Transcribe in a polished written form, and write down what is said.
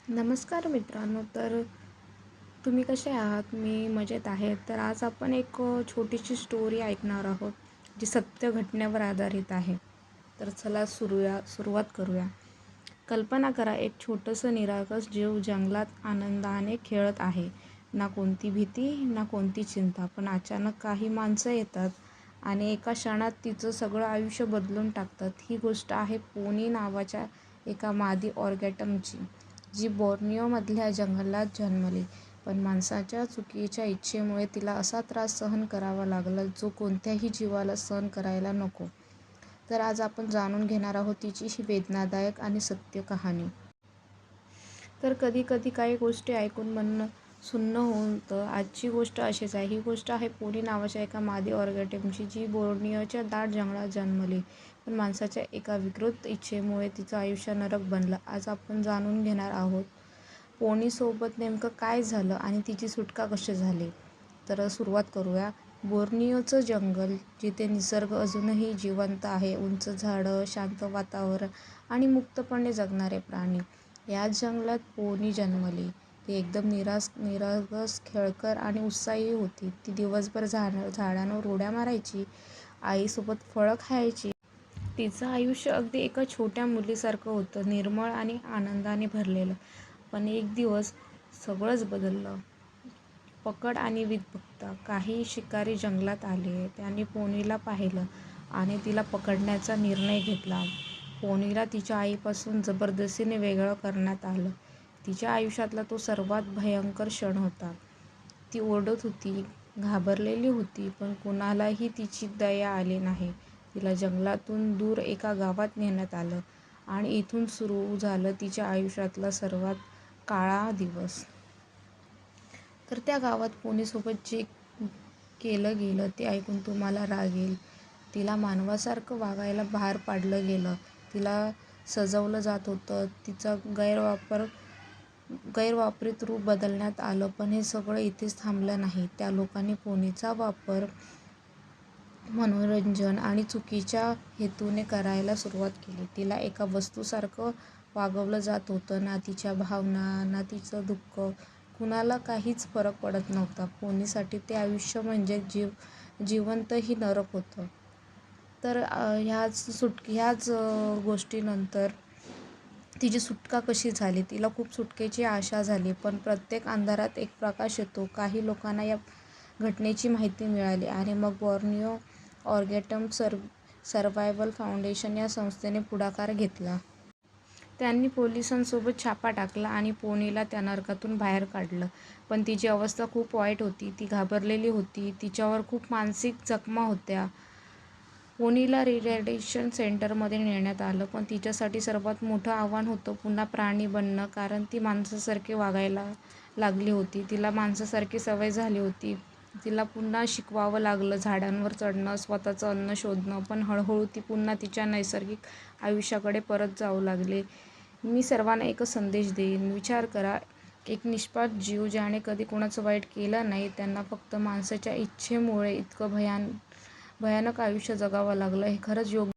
नमस्कार मित्रांनो. तर तुम्ही कसे आहात? मी मजेत आहे. तर आज आपण एक छोटीशी स्टोरी ऐकणार आहोत, जी सत्य घटनेवर आधारित आहे. तर चला सुरुवात करूया. कल्पना करा, एक छोटंसं निरागस जीव जंगलात आनंदाने खेळत आहे. ना कोणती भीती, ना कोणती चिंता. पण अचानक काही माणसं येतात आणि एका क्षणात तिचं सगळं आयुष्य बदलून टाकतात. ही गोष्ट आहे पोनी नावाच्या एका मादी ऑर्गॅटमची, जी बॉर्नियोमधल्या जंगलात जन्मली. पण माणसाच्या चुकीच्या इच्छेमुळे तिला असा त्रास सहन करावा लागला, जो कोणत्याही जीवाला सहन करायला नको. तर आज आपण जाणून घेणार आहोत तिची ही वेदनादायक आणि सत्य कहाणी. तर कधी कधी काही गोष्टी ऐकून मन सुन्न होतं. आजची गोष्ट अशीच आहे. ही गोष्ट आहे पोनी नावाच्या एका मादी ऑर्गॅटमची, जी बोर्नियोच्या दाट जंगलात जन्मली. पण माणसाच्या एका विकृत इच्छेमुळे तिचं आयुष्य नरक बनलं. आज आपण जाणून घेणार आहोत पोनीसोबत नेमकं काय झालं आणि तिची सुटका कशी झाली. तर सुरुवात करूया. बोर्नियोचं जंगल, जिथे निसर्ग अजूनही जिवंत आहे. उंच झाडं, शांत वातावरण आणि मुक्तपणे जगणारे प्राणी. याच जंगलात पोनी जन्मली. ती एकदम निरागस, खेळकर आणि उत्साही होती. ती दिवसभर झाडांवर उड्या मारायची, आईसोबत फळं खायची. तिचं आयुष्य अगदी एका छोट्या मुलीसारखं होतं, निर्मळ आणि आनंदाने भरलेलं. पण एक दिवस सगळंच बदललं. पकड आणि वित्तपुरता. काही शिकारी जंगलात आले. त्यांनी पोनीला पाहिलं आणि तिला पकडण्याचा निर्णय घेतला. पोनीला तिच्या आईपासून जबरदस्तीने वेगळं करण्यात आलं. तिच्या आयुष्यातला तो सर्वात भयंकर क्षण होता. ती ओरडत होती, घाबरलेली होती, पण कुणालाही तिची दया आली नाही. तिला जंगलातून दूर एका गावात नेण्यात आलं आणि इथून सुरू झालं तिच्या आयुष्यातला सर्वात काळा दिवस. तर त्या गावात पोनीसोबत जे केलं गेलं ते ऐकून तुम्हाला राग येईल. तिला मानवासारखं वागायला भार पाडलं गेलं. तिला सजवलं जात होतं. तिचा गैरवापरित रूप बदलण्यात आलं. पण हे सगळं इथेच थांबलं नाही. त्या लोकांनी पोनीचा वापर मनोरंजन आणि चुकीच्या हेतूने करायला सुरुवात केली. तिला एका वस्तूसारखं वागवलं जात होतं. ना तिच्या भावना, ना तिचं दुःख. कुणाला काहीच फरक पडत नव्हता. पोनीसाठी ते आयुष्य म्हणजे जिवंतही नरक होतं. तर ह्याच गोष्टीनंतर तिची सुटका कशी झाली. तिला खूप सुटकेची आशा झाली. पण प्रत्येक अंधारात एक प्रकाश येतो. काही लोकांना या घटनेची माहिती मिळाली आणि मग बॉर्नियो ऑर्गॅटम सर्व्हायव्हल फाउंडेशन या संस्थेने पुढाकार घेतला. त्यांनी पोलिसांसोबत छापा टाकला आणि पोनीला त्या नरकातून बाहेर काढलं. पण तिची अवस्था खूप वाईट होती. ती घाबरलेली होती. तिच्यावर खूप मानसिक जखमा होत्या. पोनीला रिहॅबिलिटेशन सेंटरमध्ये नेण्यात आलं. पण तिच्यासाठी सर्वात मोठं आव्हान होतं पुन्हा प्राणी बनणं. कारण ती माणसासारखी वागायला लागली होती. तिला माणसासारखी सवय झाली होती. तिला पुन्हा शिकावं लागलं झाडांवर चढणं, स्वतःचं अन्न शोधणं. पण हळूहळू ती पुन्हा तिच्या नैसर्गिक आयुष्याकडे परत जाऊ लागली. मी सर्वांना एकच संदेश देईन. विचार करा, एक निष्पाप जीव ज्याने कधी कोणाचं वाईट केलं नाही, त्यांना फक्त माणसाच्या इच्छेमुळे इतकं भयानक आयुष्य जगावं लागलं. हे खरंच योग्य